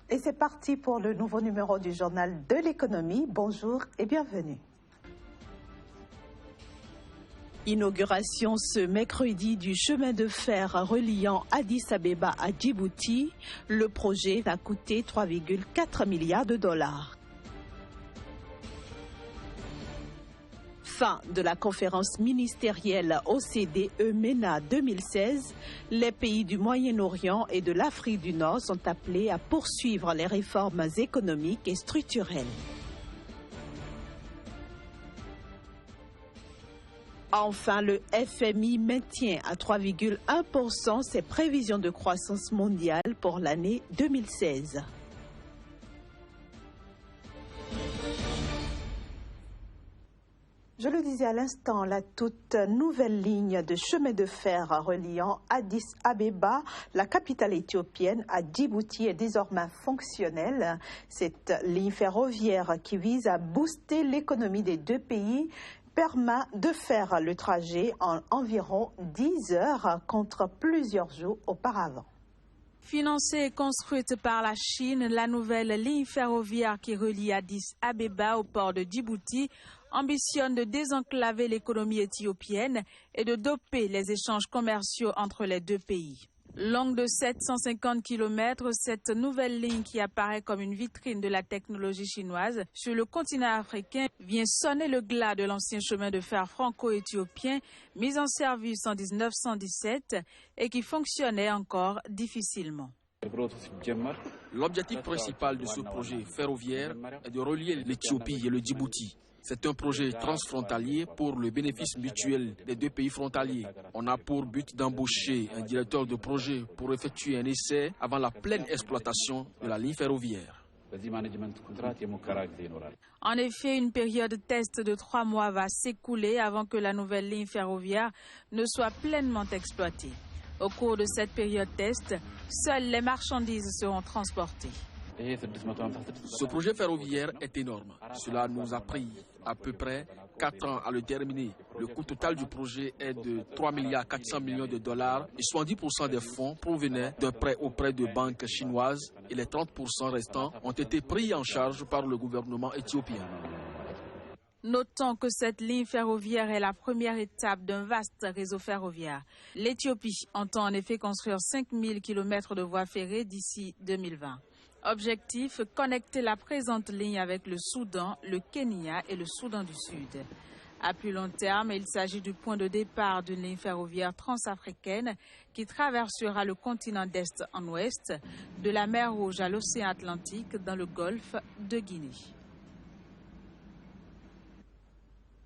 Et c'est parti pour le nouveau numéro du journal de l'économie. Bonjour et bienvenue. Inauguration ce mercredi du chemin de fer reliant Addis Abeba à Djibouti. Le projet a coûté 3,4 milliards de dollars. Fin de la conférence ministérielle OCDE-MENA 2016, les pays du Moyen-Orient et de l'Afrique du Nord sont appelés à poursuivre les réformes économiques et structurelles. Enfin, le FMI maintient à 3,1% ses prévisions de croissance mondiale pour l'année 2016. Je le disais à l'instant, la toute nouvelle ligne de chemin de fer reliant Addis Abeba, la capitale éthiopienne, à Djibouti est désormais fonctionnelle. Cette ligne ferroviaire qui vise à booster l'économie des deux pays permet de faire le trajet en environ 10 heures contre plusieurs jours auparavant. Financée et construite par la Chine, la nouvelle ligne ferroviaire qui relie Addis Abeba au port de Djibouti ambitionne de désenclaver l'économie éthiopienne et de doper les échanges commerciaux entre les deux pays. Longue de 750 km, cette nouvelle ligne qui apparaît comme une vitrine de la technologie chinoise sur le continent africain vient sonner le glas de l'ancien chemin de fer franco-éthiopien mis en service en 1917 et qui fonctionnait encore difficilement. L'objectif principal de ce projet ferroviaire est de relier l'Éthiopie et le Djibouti. C'est un projet transfrontalier pour le bénéfice mutuel des deux pays frontaliers. On a pour but d'embaucher un directeur de projet pour effectuer un essai avant la pleine exploitation de la ligne ferroviaire. En effet, une période test de 3 mois va s'écouler avant que la nouvelle ligne ferroviaire ne soit pleinement exploitée. Au cours de cette période test, seules les marchandises seront transportées. Ce projet ferroviaire est énorme. Cela nous a pris à peu près 4 ans à le terminer. Le coût total du projet est de 3,4 milliards de dollars et 70% des fonds provenaient d'un prêt auprès de banques chinoises et les 30% restants ont été pris en charge par le gouvernement éthiopien. Notons que cette ligne ferroviaire est la première étape d'un vaste réseau ferroviaire. L'Éthiopie entend en effet construire 5000 km de voies ferrées d'ici 2020. Objectif, connecter la présente ligne avec le Soudan, le Kenya et le Soudan du Sud. À plus long terme, il s'agit du point de départ d'une ligne ferroviaire transafricaine qui traversera le continent d'est en ouest, de la mer Rouge à l'océan Atlantique dans le golfe de Guinée.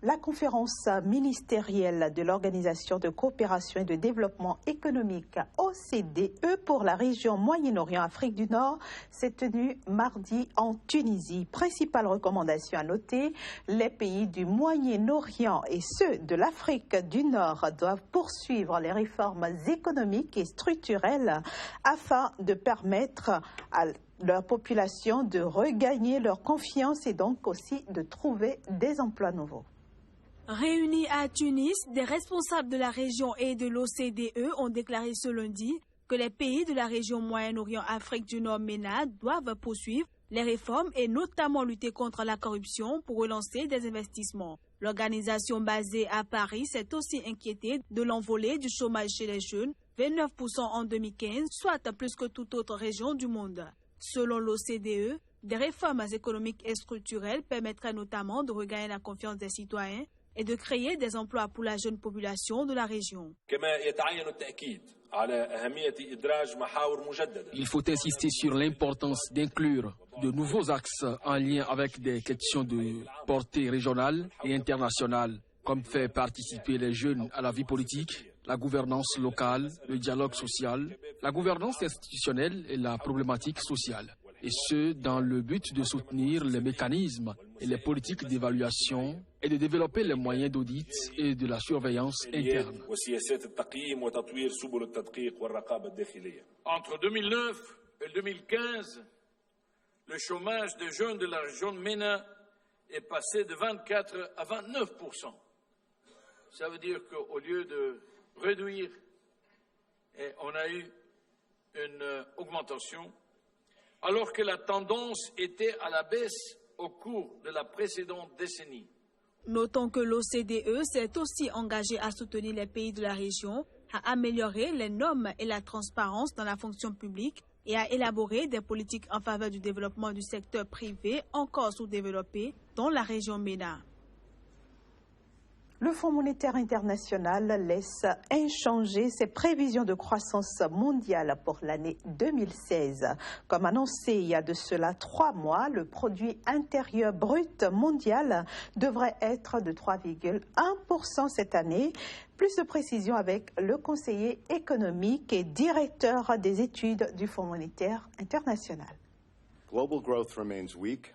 La conférence ministérielle de l'Organisation de coopération et de développement économique OCDE pour la région Moyen-Orient-Afrique du Nord s'est tenue mardi en Tunisie. Principale recommandation à noter, les pays du Moyen-Orient et ceux de l'Afrique du Nord doivent poursuivre les réformes économiques et structurelles afin de permettre à leur population de regagner leur confiance et donc aussi de trouver des emplois nouveaux. Réunis à Tunis, des responsables de la région et de l'OCDE ont déclaré ce lundi que les pays de la région Moyen-Orient-Afrique du Nord MENA doivent poursuivre les réformes et notamment lutter contre la corruption pour relancer des investissements. L'organisation basée à Paris s'est aussi inquiétée de l'envolée du chômage chez les jeunes, 29% en 2015, soit plus que toute autre région du monde. Selon l'OCDE, des réformes économiques et structurelles permettraient notamment de regagner la confiance des citoyens et de créer des emplois pour la jeune population de la région. Il faut insister sur l'importance d'inclure de nouveaux axes en lien avec des questions de portée régionale et internationale, comme faire participer les jeunes à la vie politique, la gouvernance locale, le dialogue social, la gouvernance institutionnelle et la problématique sociale. Et ce, dans le but de soutenir les mécanismes et les politiques d'évaluation et de développer les moyens d'audit et de la surveillance interne. Entre 2009 et 2015, le chômage des jeunes de la région de MENA est passé de 24 à 29%. Ça veut dire qu'au lieu de réduire, on a eu une augmentation. alors que la tendance était à la baisse au cours de la précédente décennie. Notons que l'OCDE s'est aussi engagé à soutenir les pays de la région, à améliorer les normes et la transparence dans la fonction publique et à élaborer des politiques en faveur du développement du secteur privé encore sous-développé dans la région MENA. Le Fonds monétaire international laisse inchangées ses prévisions de croissance mondiale pour l'année 2016. Comme annoncé il y a de cela 3 mois, le produit intérieur brut mondial devrait être de 3,1% cette année. Plus de précisions avec le conseiller économique et directeur des études du Fonds monétaire international. Global growth remains weak.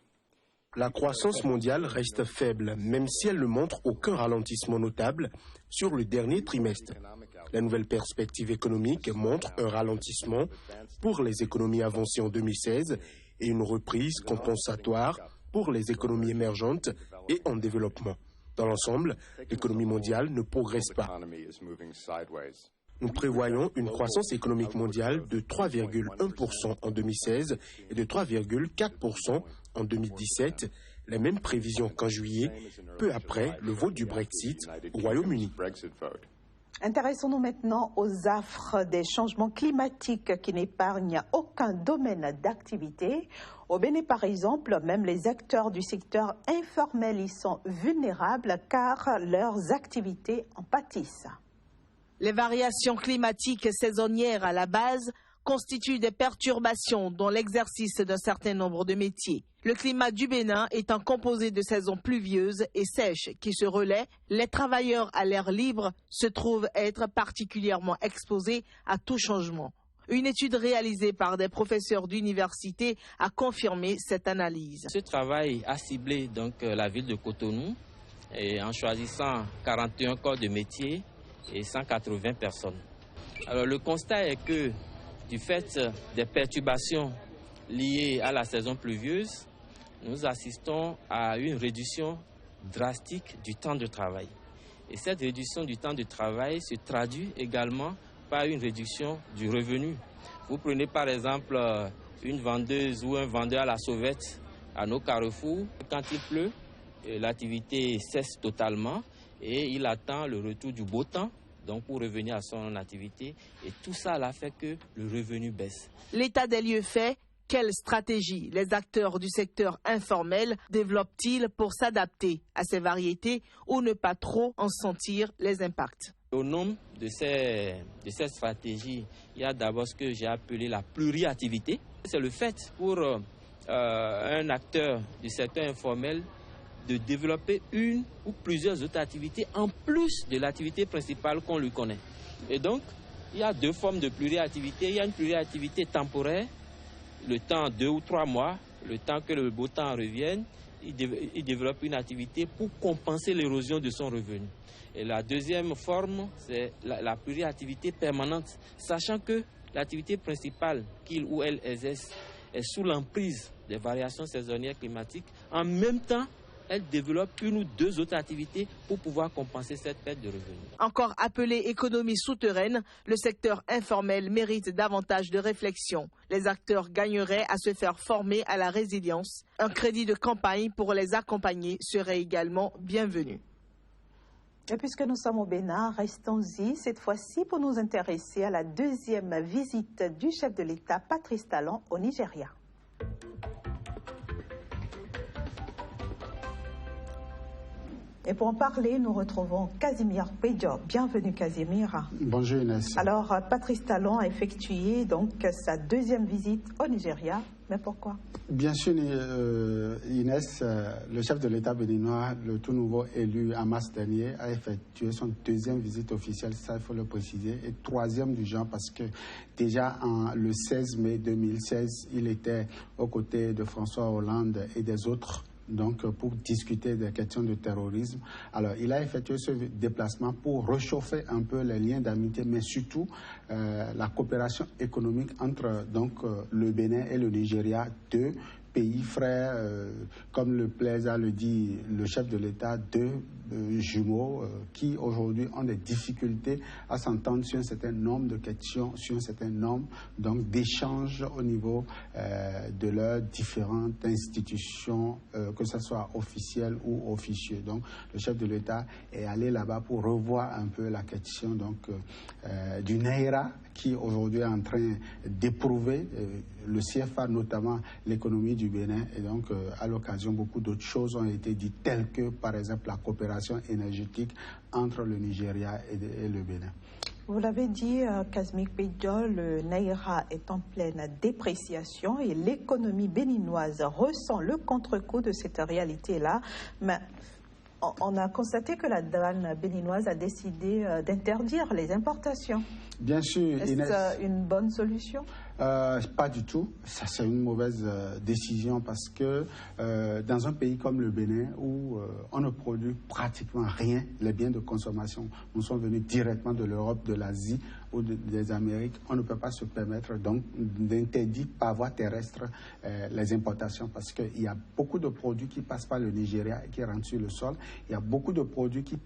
La croissance mondiale reste faible, même si elle ne montre aucun ralentissement notable sur le dernier trimestre. La nouvelle perspective économique montre un ralentissement pour les économies avancées en 2016 et une reprise compensatoire pour les économies émergentes et en développement. Dans l'ensemble, l'économie mondiale ne progresse pas. Nous prévoyons une croissance économique mondiale de 3,1% en 2016 et de 3,4% en 2017, les mêmes prévisions qu'en juillet, peu après le vote du Brexit au Royaume-Uni. Intéressons-nous maintenant aux affres des changements climatiques qui n'épargnent aucun domaine d'activité. Au Bénin, par exemple, même les acteurs du secteur informel y sont vulnérables car leurs activités en pâtissent. Les variations climatiques saisonnières à la base constituent des perturbations dans l'exercice d'un certain nombre de métiers. Le climat du Bénin étant composé de saisons pluvieuses et sèches qui se relaient, les travailleurs à l'air libre se trouvent être particulièrement exposés à tout changement. Une étude réalisée par des professeurs d'université a confirmé cette analyse. Ce travail a ciblé donc la ville de Cotonou et en choisissant 41 corps de métier et 180 personnes. Alors le constat est que du fait des perturbations liées à la saison pluvieuse, nous assistons à une réduction drastique du temps de travail. Et cette réduction du temps de travail se traduit également par une réduction du revenu. Vous prenez par exemple une vendeuse ou un vendeur à la sauvette à nos carrefours. Quand il pleut, l'activité cesse totalement et il attend le retour du beau temps donc pour revenir à son activité. Et tout ça a fait que le revenu baisse. L'état des lieux fait, quelle stratégie les acteurs du secteur informel développent-ils pour s'adapter à ces variétés ou ne pas trop en sentir les impacts? Au nom de ces stratégies, il y a d'abord ce que j'ai appelé la pluriactivité. C'est le fait pour un acteur du secteur informel de développer une ou plusieurs autres activités en plus de l'activité principale qu'on lui connaît. Et donc, il y a 2 formes de pluriactivité. Il y a une pluriactivité temporaire, le temps 2 ou 3 mois, le temps que le beau temps revienne, il développe une activité pour compenser l'érosion de son revenu. Et la deuxième forme, c'est la pluriactivité permanente, sachant que l'activité principale qu'il ou elle exerce est sous l'emprise des variations saisonnières climatiques. En même temps, elle développe 1 ou 2 autres activités pour pouvoir compenser cette perte de revenus. Encore appelé économie souterraine, le secteur informel mérite davantage de réflexion. Les acteurs gagneraient à se faire former à la résilience. Un crédit de campagne pour les accompagner serait également bienvenu. Et puisque nous sommes au Bénin, restons-y cette fois-ci pour nous intéresser à la 2e visite du chef de l'État, Patrice Talon, au Nigeria. Et pour en parler, nous retrouvons Casimir Pédio. Bienvenue Casimir. Bonjour Inès. Alors, Patrice Talon a effectué donc sa 2e visite au Nigeria. Mais pourquoi? Bien sûr Inès, le chef de l'État béninois, le tout nouveau élu en mars dernier, a effectué son 2e visite officielle, ça il faut le préciser, et 3e du genre parce que déjà le 16 mai 2016, il était aux côtés de François Hollande et des autres donc pour discuter des questions de terrorisme. Alors, il a effectué ce déplacement pour réchauffer un peu les liens d'amitié, mais surtout la coopération économique entre donc le Bénin et le Nigeria, 2 pays frères, comme le plaise à le dit le chef de l'État, deux jumeaux qui aujourd'hui ont des difficultés à s'entendre sur un certain nombre de questions, sur un certain nombre donc d'échanges au niveau de leurs différentes institutions, que ce soit officielles ou officieux. Donc le chef de l'État est allé là-bas pour revoir un peu la question donc du Naira qui aujourd'hui est en train d'éprouver le CFA, notamment l'économie du Bénin. Et donc, à l'occasion, beaucoup d'autres choses ont été dites, telles que, par exemple, la coopération énergétique entre le Nigeria et le Bénin. Vous l'avez dit, Kazmik Bediol, le Naira est en pleine dépréciation et l'économie béninoise ressent le contre-coup de cette réalité-là. Mais on a constaté que la douane béninoise a décidé d'interdire les importations. Bien sûr. Est-ce une bonne solution? Pas du tout. Ça, c'est une mauvaise décision parce que dans un pays comme le Bénin où on ne produit pratiquement rien, les biens de consommation nous sont venus directement de l'Europe, de l'Asie ou des Amériques, on ne peut pas se permettre donc d'interdire par voie terrestre les importations parce qu'il y a beaucoup de produits qui passent par le Nigeria et qui rentrent sur le sol. Il y a beaucoup de produits qui